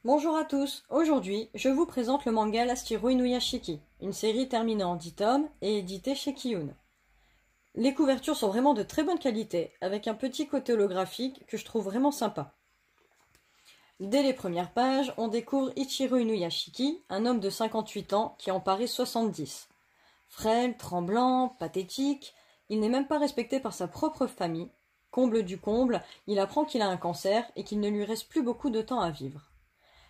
Bonjour à tous, aujourd'hui je vous présente le manga Lastiro Inuyashiki, une série terminée en 10 tomes et éditée chez Kiyun. Les couvertures sont vraiment de très bonne qualité, avec un petit côté holographique que je trouve vraiment sympa. Dès les premières pages, on découvre Ichiro Inuyashiki, un homme de 58 ans qui en paraît 70. Frêle, tremblant, pathétique, il n'est même pas respecté par sa propre famille. Comble du comble, il apprend qu'il a un cancer et qu'il ne lui reste plus beaucoup de temps à vivre.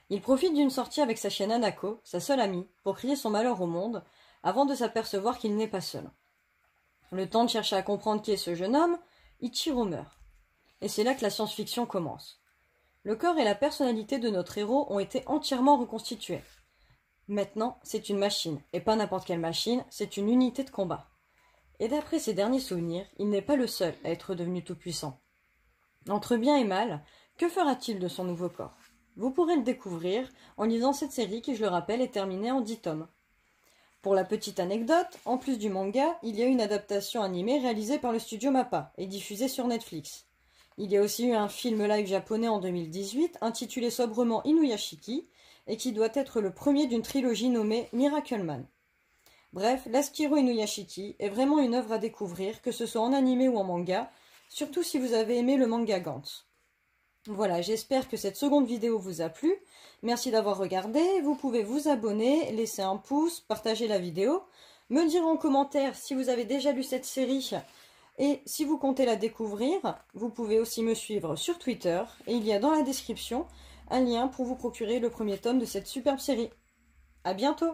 Il profite d'une sortie avec sa chienne Hanako, sa seule amie, pour crier son malheur au monde, avant de s'apercevoir qu'il n'est pas seul. Le temps de chercher à comprendre qui est ce jeune homme, Ichiro meurt. Et c'est là que la science-fiction commence. Le corps et la personnalité de notre héros ont été entièrement reconstitués. Maintenant, c'est une machine, et pas n'importe quelle machine, c'est une unité de combat. Et d'après ses derniers souvenirs, il n'est pas le seul à être devenu tout-puissant. Entre bien et mal, que fera-t-il de son nouveau corps ? Vous pourrez le découvrir en lisant cette série qui, je le rappelle, est terminée en 10 tomes. Pour la petite anecdote, en plus du manga, il y a une adaptation animée réalisée par le studio MAPPA et diffusée sur Netflix. Il y a aussi eu un film live japonais en 2018 intitulé sobrement Inuyashiki et qui doit être le premier d'une trilogie nommée Miracle Man. Bref, Lastiro Inuyashiki est vraiment une œuvre à découvrir, que ce soit en animé ou en manga, surtout si vous avez aimé le manga Gantz. Voilà, j'espère que cette seconde vidéo vous a plu. Merci d'avoir regardé. Vous pouvez vous abonner, laisser un pouce, partager la vidéo, me dire en commentaire si vous avez déjà lu cette série et si vous comptez la découvrir. Vous pouvez aussi me suivre sur Twitter et il y a dans la description un lien pour vous procurer le premier tome de cette superbe série. À bientôt!